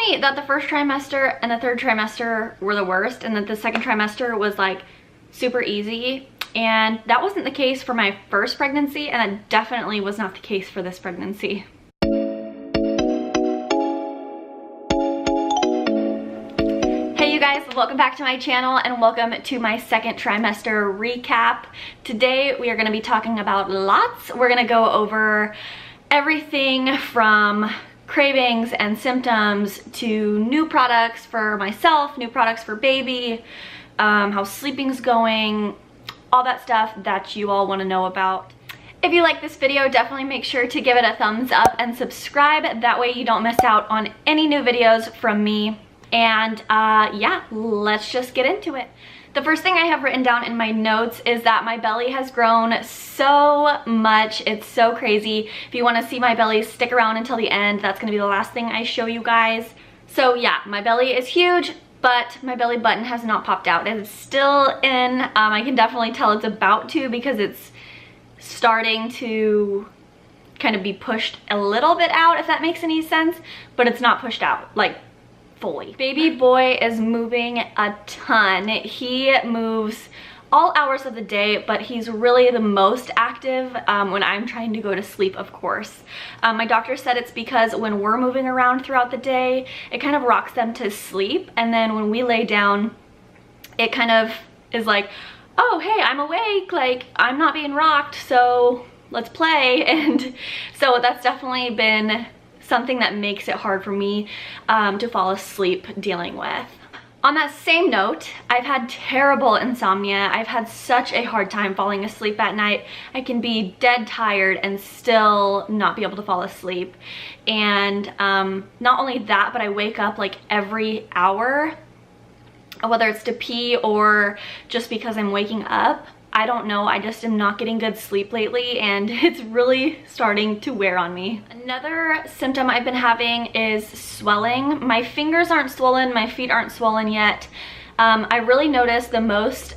me that the first trimester and the third trimester were the worst and that the second trimester was like super easy. And that wasn't the case for my first pregnancy, and that definitely was not the case for this pregnancy. Hey you guys, welcome back to my channel and welcome to my second trimester recap. Today we are going to be talking about lots. We're going to go over everything from cravings and symptoms to new products for myself, new products for baby, how sleeping's going, all that stuff that you all want to know about. If you like this video, definitely make sure to give it a thumbs up and subscribe. That way you don't miss out on any new videos from me. And yeah, let's just get into it. The first thing I have written down in my notes is that my belly has grown so much. It's so crazy. If you want to see my belly, stick around until the end. That's going to be the last thing I show you guys. So yeah, my belly is huge, but my belly button has not popped out. It is still in. I can definitely tell it's about to because it's starting to kind of be pushed a little bit out, if that makes any sense, but it's not pushed out like fully. Baby boy is moving a ton. He moves all hours of the day, but he's really the most active when I'm trying to go to sleep, of course. My doctor said it's because when we're moving around throughout the day, it kind of rocks them to sleep, and then when we lay down, it kind of is like, oh hey, I'm awake, like I'm not being rocked, so let's play. And so that's definitely been something that makes it hard for me to fall asleep dealing with. On that same note, I've had terrible insomnia. I've had such a hard time falling asleep at night. I can be dead tired and still not be able to fall asleep. And not only that, but I wake up like every hour, whether it's to pee or just because I'm waking up. I don't know, I just am not getting good sleep lately and it's really starting to wear on me. Another symptom I've been having is swelling. My fingers aren't swollen, my feet aren't swollen yet. I really noticed the most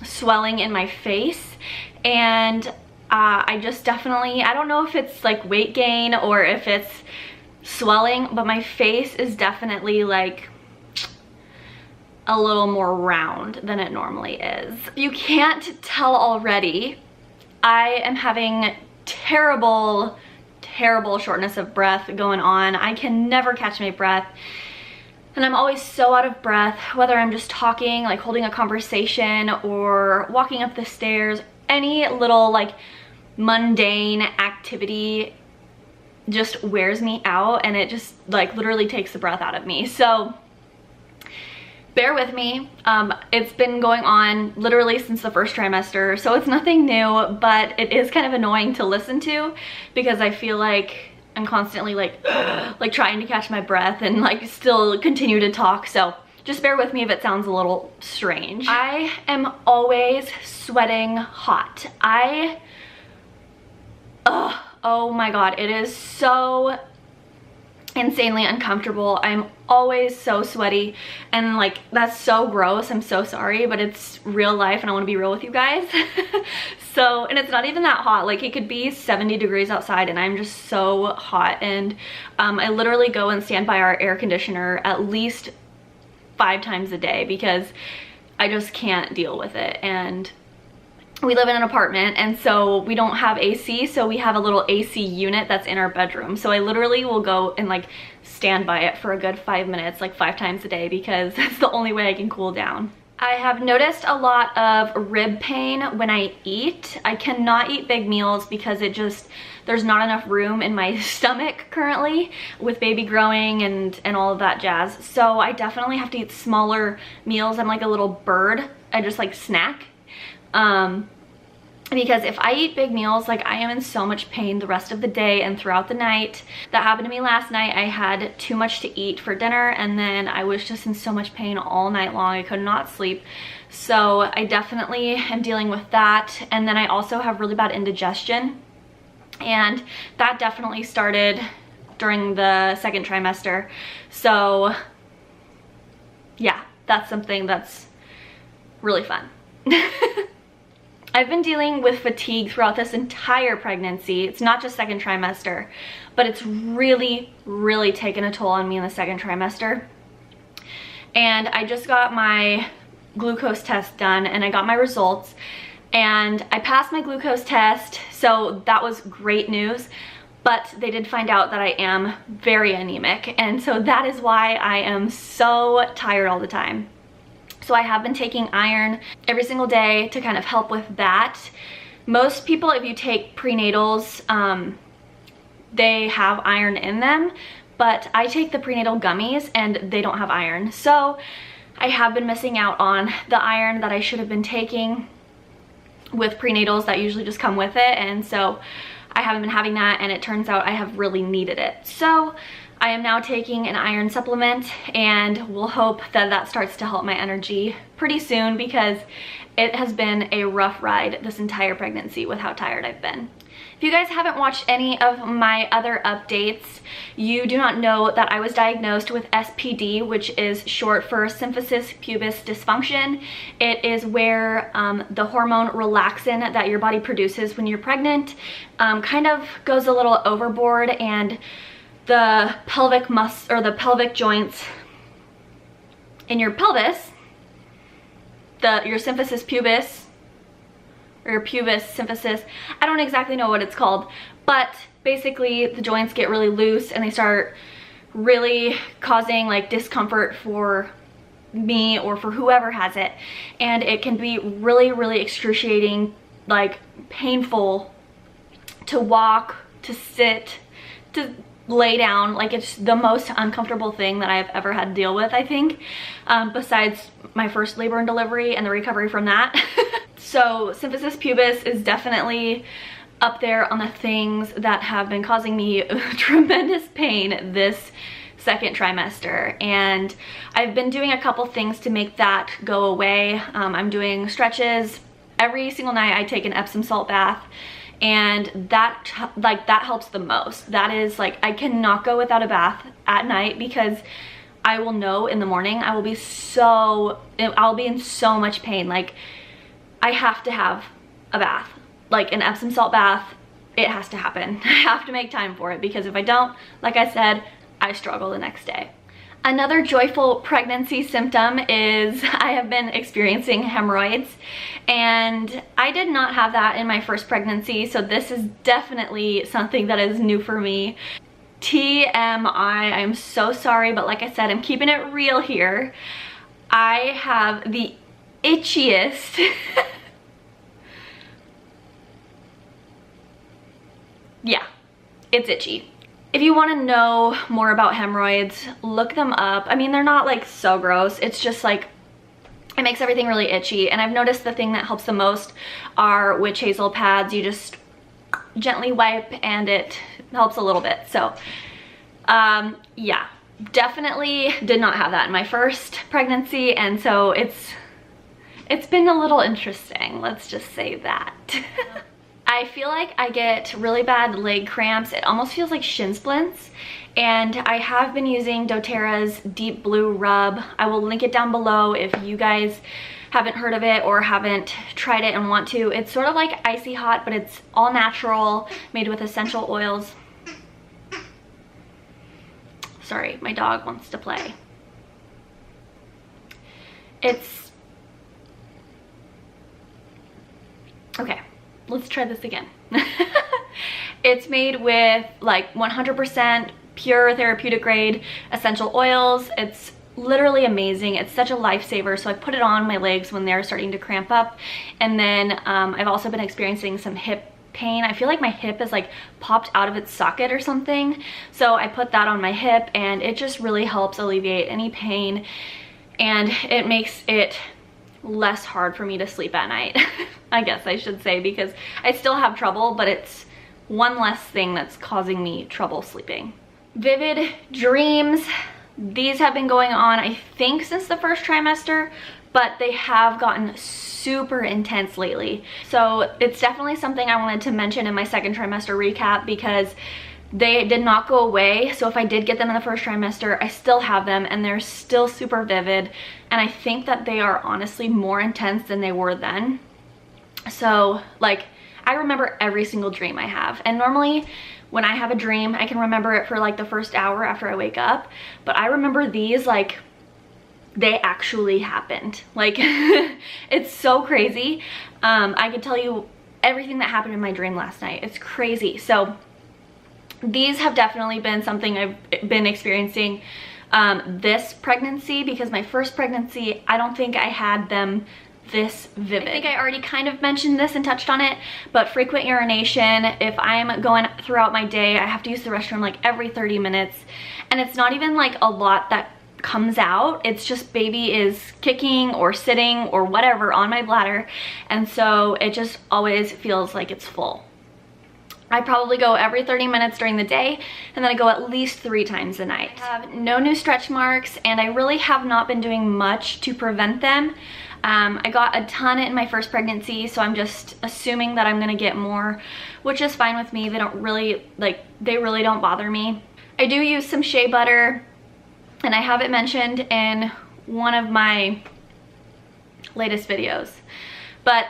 swelling in my face, and I just definitely, I don't know if it's like weight gain or if it's swelling, but my face is definitely like a little more round than it normally is. You can't tell already, I am having terrible shortness of breath going on. I can never catch my breath, and I'm always so out of breath, whether I'm just talking, like holding a conversation, or walking up the stairs. Any little like mundane activity just wears me out, and it just like literally takes the breath out of me. So bear with me. It's been going on literally since the first trimester, so it's nothing new, but it is kind of annoying to listen to because I feel like I'm constantly like like trying to catch my breath and like still continue to talk. So just bear with me if it sounds a little strange. I am always sweating hot. Oh my god, it is so insanely uncomfortable. I'm always so sweaty, and like that's so gross. I'm so sorry, but it's real life and I want to be real with you guys. So, and it's not even that hot. Like it could be 70 degrees outside and I'm just so hot, and I literally go and stand by our air conditioner at least 5 times a day because I just can't deal with it. And we live in an apartment, and so we don't have AC, so we have a little AC unit that's in our bedroom. So I literally will go and like stand by it for a good 5 minutes, like 5 times a day, because that's the only way I can cool down. I have noticed a lot of rib pain when I eat. I cannot eat big meals because it just, there's not enough room in my stomach currently with baby growing and all of that jazz. So I definitely have to eat smaller meals. I'm like a little bird. I just like snack. Because if I eat big meals, like I am in so much pain the rest of the day and throughout the night. That happened to me last night. I had too much to eat for dinner, and then I was just in so much pain all night long. I could not sleep. So I definitely am dealing with that. And then I also have really bad indigestion, and that definitely started during the second trimester. So yeah, that's something that's really fun. I've been dealing with fatigue throughout this entire pregnancy. It's not just second trimester, but it's really, really taken a toll on me in the second trimester. And I just got my glucose test done and I got my results and I passed my glucose test, so that was great news. But they did find out that I am very anemic, and so that is why I am so tired all the time. So I have been taking iron every single day to kind of help with that. Most people, if you take prenatals, they have iron in them, but I take the prenatal gummies and they don't have iron. So I have been missing out on the iron that I should have been taking with prenatals that usually just come with it, and so I haven't been having that, and it turns out I have really needed it. So I am now taking an iron supplement, and we'll hope that that starts to help my energy pretty soon, because it has been a rough ride this entire pregnancy with how tired I've been. If you guys haven't watched any of my other updates, you do not know that I was diagnosed with SPD, which is short for symphysis pubis dysfunction. It is where the hormone relaxin that your body produces when you're pregnant kind of goes a little overboard, and the pelvic the pelvic joints in your pelvis, your symphysis pubis, or your pubis symphysis, I don't exactly know what it's called, but basically the joints get really loose and they start really causing like discomfort for me or for whoever has it, and it can be really, really excruciating, like painful to walk, to sit, to lay down. Like, it's the most uncomfortable thing that I've ever had to deal with, I think, besides my first labor and delivery and the recovery from that. So symphysis pubis is definitely up there on the things that have been causing me tremendous pain this second trimester, and I've been doing a couple things to make that go away. I'm doing stretches. Every single night I take an Epsom salt bath, and that helps the most. That is, like, I cannot go without a bath at night, because I will know in the morning I'll be in so much pain. Like, I have to have a bath, like an Epsom salt bath. It has to happen. I have to make time for it, because if I don't, like I said, I struggle the next day. Another joyful pregnancy symptom is I have been experiencing hemorrhoids, and I did not have that in my first pregnancy, so this is definitely something that is new for me. TMI, I'm so sorry, but like I said, I'm keeping it real here. I have the itchiest yeah, it's itchy. If you want to know more about hemorrhoids, look them up. I mean, they're not like so gross. It's just like, it makes everything really itchy. And I've noticed the thing that helps the most are witch hazel pads. You just gently wipe and it helps a little bit. So yeah, definitely did not have that in my first pregnancy. And so it's been a little interesting, let's just say that. I feel like I get really bad leg cramps. It almost feels like shin splints. And I have been using doTERRA's Deep Blue Rub. I will link it down below if you guys haven't heard of it or haven't tried it and want to. It's sort of like icy hot, but it's all natural, made with essential oils. Sorry, my dog wants to play. Okay. Let's try this again. It's made with like 100% pure therapeutic grade essential oils. It's literally amazing. It's such a lifesaver. So I put it on my legs when they're starting to cramp up. And then I've also been experiencing some hip pain. I feel like my hip is like popped out of its socket or something. So I put that on my hip, and it just really helps alleviate any pain. And it makes it less hard for me to sleep at night. I guess I should say, because I still have trouble, but it's one less thing that's causing me trouble sleeping. Vivid dreams. These have been going on, I think, since the first trimester, but they have gotten super intense lately. So it's definitely something I wanted to mention in my second trimester recap, because they did not go away. So if I did get them in the first trimester, I still have them, and they're still super vivid. And I think that they are honestly more intense than they were then. So like, I remember every single dream I have. And normally when I have a dream, I can remember it for like the first hour after I wake up. But I remember these like they actually happened. Like it's so crazy. I could tell you everything that happened in my dream last night. It's crazy. So these have definitely been something I've been experiencing this pregnancy, because my first pregnancy, I don't think I had them this vivid. I think I already kind of mentioned this and touched on it, but frequent urination. If I'm going throughout my day, I have to use the restroom like every 30 minutes, and it's not even like a lot that comes out. It's just baby is kicking or sitting or whatever on my bladder, and so it just always feels like it's full. I probably go every 30 minutes during the day, and then I go at least 3 times a night. I have no new stretch marks, and I really have not been doing much to prevent them. I got a ton in my first pregnancy, so I'm just assuming that I'm gonna get more, which is fine with me. They don't really, like, they really don't bother me. I do use some shea butter, and I have it mentioned in one of my latest videos. But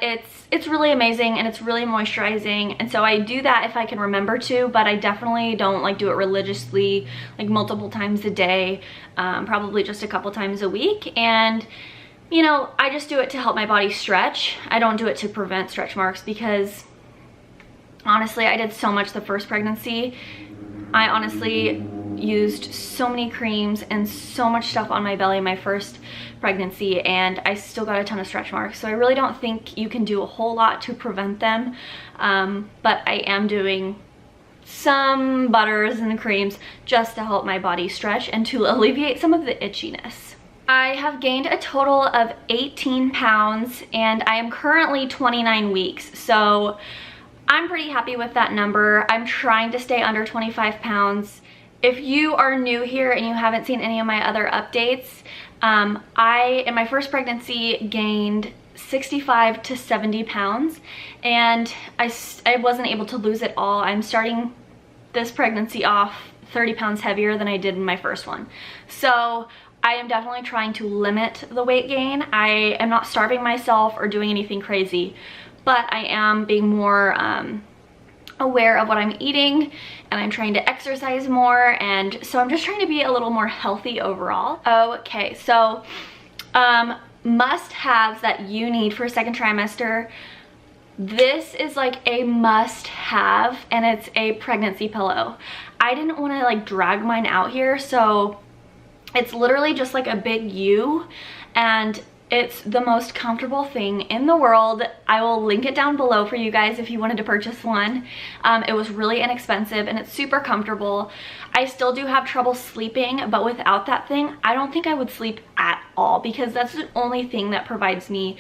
it's really amazing, and it's really moisturizing, and so I do that if I can remember to, but I definitely don't like do it religiously, like multiple times a day, probably just a couple times a week. And you know, I just do it to help my body stretch. I don't do it to prevent stretch marks, because honestly, I did so much the first pregnancy. I honestly used so many creams and so much stuff on my belly my first pregnancy, and I still got a ton of stretch marks. So I really don't think you can do a whole lot to prevent them, but I am doing some butters and creams just to help my body stretch and to alleviate some of the itchiness. I have gained a total of 18 pounds, and I am currently 29 weeks, so I'm pretty happy with that number. I'm trying to stay under 25 pounds. If you are new here and you haven't seen any of my other updates, I, in my first pregnancy, gained 65 to 70 pounds, and I wasn't able to lose it all. I'm starting this pregnancy off 30 pounds heavier than I did in my first one. So I am definitely trying to limit the weight gain. I am not starving myself or doing anything crazy, but I am being more aware of what I'm eating, and I'm trying to exercise more, and so I'm just trying to be a little more healthy overall. Okay, so must-haves that you need for a second trimester. This is like a must-have, and it's a pregnancy pillow. I didn't want to like drag mine out here, so it's literally just like a big U, and it's the most comfortable thing in the world. I will link it down below for you guys if you wanted to purchase one. It was really inexpensive, and it's super comfortable. I still do have trouble sleeping, but without that thing, I don't think I would sleep at all, because that's the only thing that provides me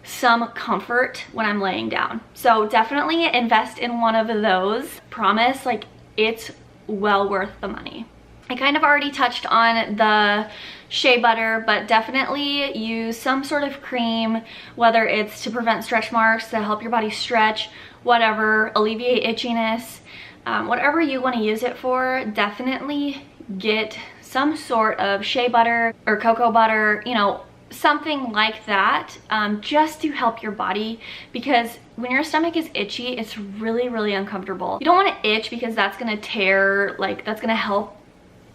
some comfort when I'm laying down. So definitely invest in one of those. Promise, like, it's well worth the money. I kind of already touched on the shea butter, but definitely use some sort of cream, whether it's to prevent stretch marks, to help your body stretch, whatever, alleviate itchiness, whatever you want to use it for. Definitely get some sort of shea butter or cocoa butter, you know, something like that, just to help your body, because when your stomach is itchy, it's really, really uncomfortable. You don't want to itch, because that's going to tear, like, that's going to help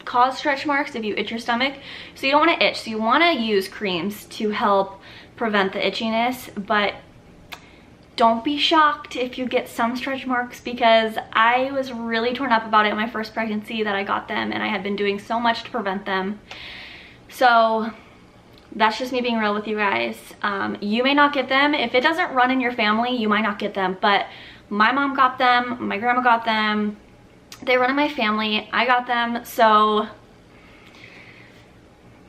cause stretch marks if you itch your stomach. So you don't want to itch, so you want to use creams to help prevent the itchiness. But don't be shocked if you get some stretch marks, because I was really torn up about it in my first pregnancy that I got them, and I had been doing so much to prevent them. So that's just me being real with you guys. You may not get them. If it doesn't run in your family, you might not get them, but my mom got them, my grandma got them. They run in my family. I got them, so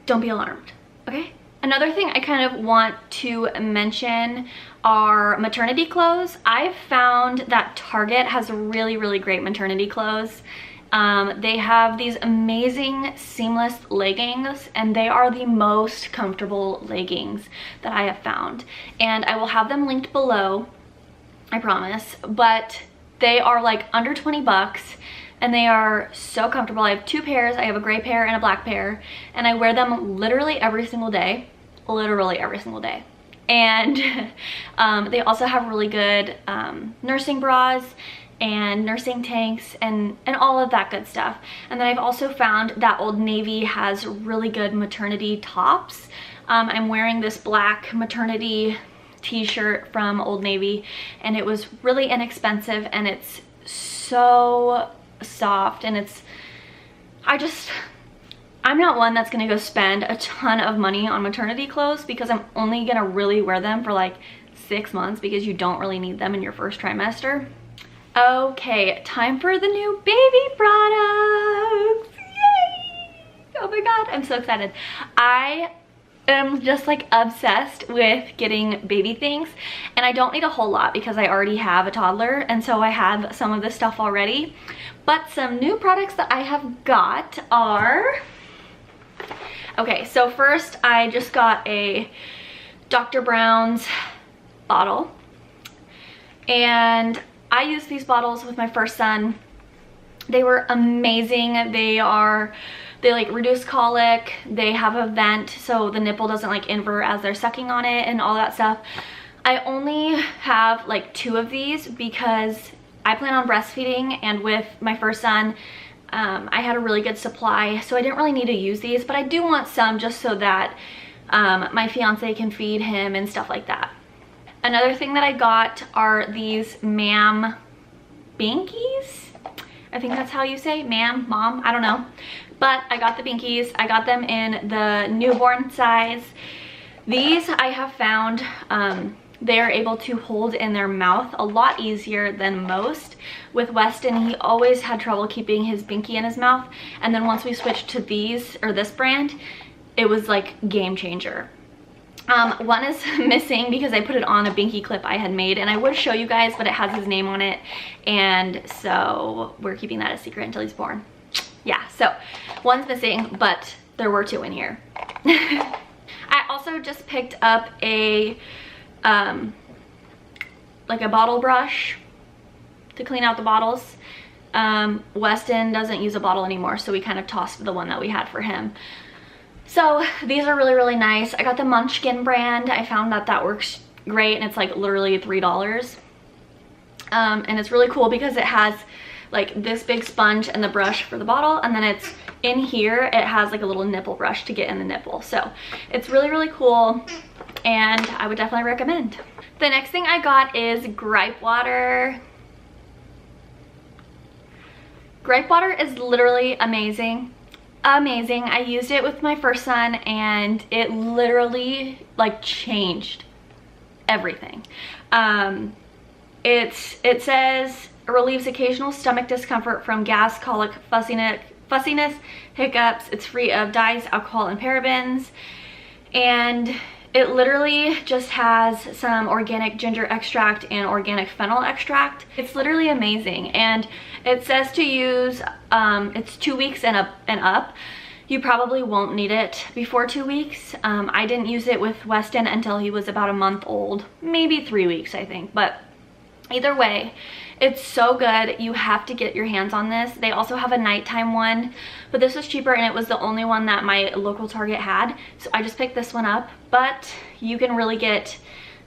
don't be alarmed, okay? Another thing I kind of want to mention are maternity clothes. I've found that Target has really, really great maternity clothes. They have these amazing seamless leggings, and they are the most comfortable leggings that I have found. And I will have them linked below, I promise, but they are like under 20 bucks. And they are so comfortable. I have 2 pairs. I have a gray pair and a black pair, and I wear them literally every single day. Literally every single day. And they also have really good nursing bras and nursing tanks and all of that good stuff. And then I've also found that Old Navy has really good maternity tops. I'm wearing this black maternity t-shirt from Old Navy, and it was really inexpensive, and it's so soft, and I'm not one that's gonna go spend a ton of money on maternity clothes, because I'm only gonna really wear them for like 6 months, because you don't really need them in your first trimester. Okay, time for the new baby products. Yay! Oh my god, I'm so excited. I am just like obsessed with getting baby things, and I don't need a whole lot because I already have a toddler, and so I have some of this stuff already. But some new products that I have got are, okay, so first I just got a Dr. Brown's bottle, and I used these bottles with my first son. They were amazing. They like reduce colic. They have a vent so the nipple doesn't like invert as they're sucking on it and all that stuff. I only have like 2 of these because I plan on breastfeeding, and with my first son, I had a really good supply, so I didn't really need to use these, but I do want some just so that my fiance can feed him and stuff like that. Another thing that I got are these ma'am binkies. I think that's how you say ma'am, mom, I don't know. But I got the binkies. I got them in the newborn size. These I have found they are able to hold in their mouth a lot easier than most. With Weston, he always had trouble keeping his binky in his mouth, and then once we switched to these, or this brand, it was like game changer. One is missing because I put it on a binky clip I had made, and I would show you guys, but it has his name on it, and so we're keeping that a secret until he's born. Yeah, so one's missing, but there were 2 in here. I also just picked up a like a bottle brush to clean out the bottles. Weston doesn't use a bottle anymore, so we kind of tossed the one that we had for him. So these are really, really nice. I got the Munchkin brand. I found that that works great, and it's like literally $3. And it's really cool because it has like this big sponge and the brush for the bottle, and then it's in here, it has like a little nipple brush to get in the nipple. So it's really, really cool, and I would definitely recommend. The next thing I got is gripe water. Gripe water is literally amazing. Amazing. I used it with my first son, and it literally like changed everything. It says it relieves occasional stomach discomfort from gas, colic, fussiness, hiccups. It's free of dyes, alcohol, and parabens, and it literally just has some organic ginger extract and organic fennel extract. It's literally amazing, and it says to use, it's 2 weeks and up. You probably won't need it before 2 weeks. I didn't use it with Weston until he was about a month old, maybe 3 weeks, I think. But either way, it's so good. You have to get your hands on this. They also have a nighttime one, but this was cheaper, and it was the only one that my local Target had, so I just picked this one up. But you can really get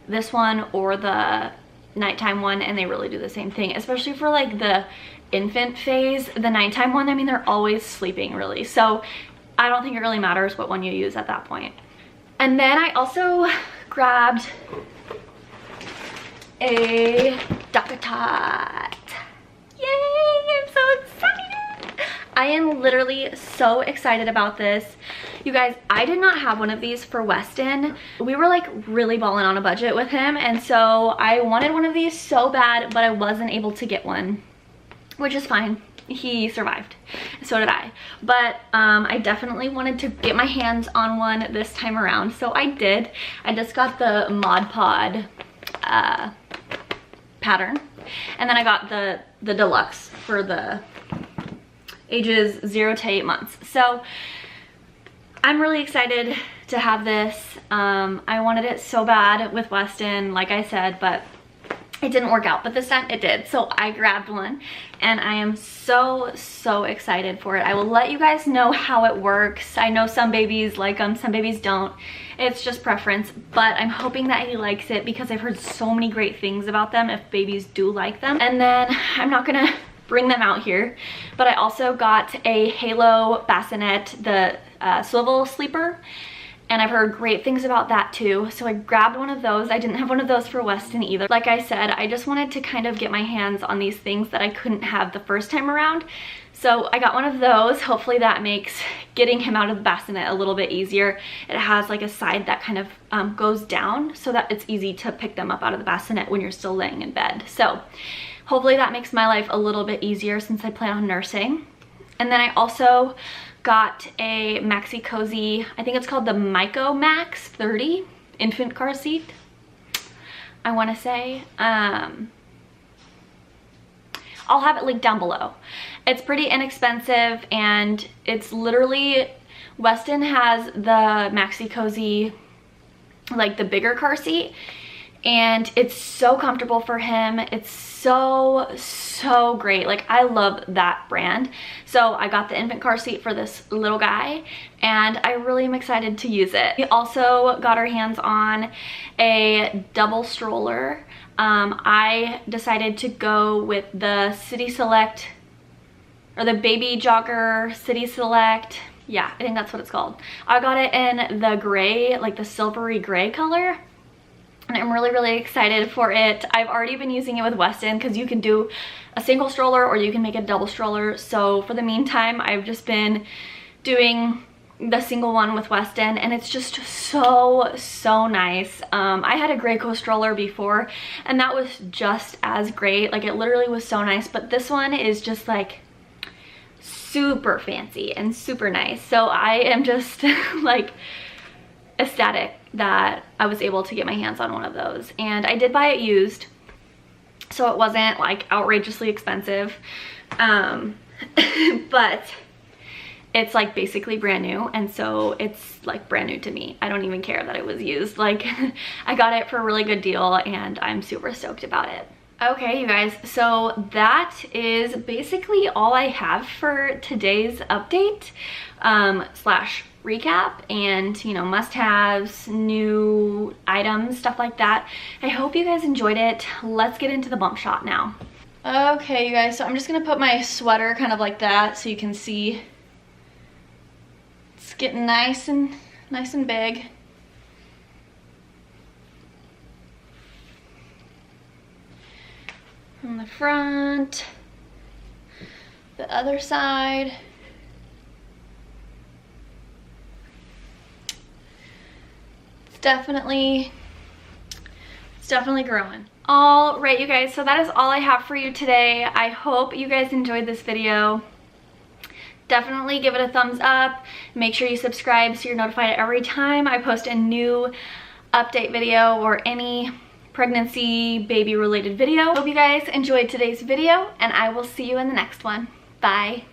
this one or the nighttime one, and they really do the same thing, especially for like the infant phase. The nighttime one, I mean, they're always sleeping really, so I don't think it really matters what one you use at that point. And then I also grabbed a Dr. Tot. Yay, I'm so excited. I am literally so excited about this. You guys, I did not have one of these for Weston. We were like really balling on a budget with him, and so I wanted one of these so bad, but I wasn't able to get one, which is fine. He survived, so did I. But I definitely wanted to get my hands on one this time around, so I did. I just got the Mod Pod pattern, and then I got the deluxe for the ages 0 to 8 months. So I'm really excited to have this. I wanted it so bad with Weston, like I said, but it didn't work out, but this time it did. So I grabbed one and I am so excited for it. I will let you guys know how it works. I know some babies like them, some babies don't. It's just preference, but I'm hoping that he likes it because I've heard so many great things about them if babies do like them. And then I'm not gonna bring them out here, but I also got a Halo bassinet, the swivel sleeper, and I've heard great things about that too. So I grabbed one of those. I didn't have one of those for Weston either. Like I said, I just wanted to kind of get my hands on these things that I couldn't have the first time around. So I got one of those. Hopefully that makes getting him out of the bassinet a little bit easier. It has like a side that kind of goes down so that it's easy to pick them up out of the bassinet when you're still laying in bed. So hopefully that makes my life a little bit easier since I plan on nursing. And then I also got a Maxi Cozy, I think it's called the Myco Max 30 infant car seat, I want to say. I'll have it linked down below. It's pretty inexpensive and it's literally, Weston has the Maxi Cozy, like the bigger car seat, and it's so comfortable for him. It's so great. Like, I love that brand. So I got the infant car seat for this little guy and I really am excited to use it. We also got our hands on a double stroller. I decided to go with the City Select, or the Baby Jogger City Select. Yeah, I think that's what it's called. I got it in the gray, like the silvery gray color. And I'm really excited for it. I've already been using it with Weston because you can do a single stroller or you can make a double stroller. So for the meantime, I've just been doing the single one with Weston and it's just so nice. I had a Graco stroller before and that was just as great. Like, it literally was so nice, but this one is just like super fancy and super nice. So I am just like ecstatic that I was able to get my hands on one of those. And I did buy it used, so it wasn't like outrageously expensive, but it's like basically brand new, and so it's like brand new to me. I don't even care that it was used. Like, I got it for a really good deal and I'm super stoked about it. Okay, you guys, so that is basically all I have for today's update slash recap, and you know, must-haves, new items, stuff like that. I hope you guys enjoyed it. Let's get into the bump shot now. Okay, you guys, so I'm just gonna put my sweater kind of like that so you can see it's getting nice and big. From the front, the other side. It's definitely growing. All right, you guys, so that is all I have for you today. I hope you guys enjoyed this video. Definitely give it a thumbs up. Make sure you subscribe so you're notified every time I post a new update video or any pregnancy baby related video. Hope you guys enjoyed today's video and I will see you in the next one. Bye.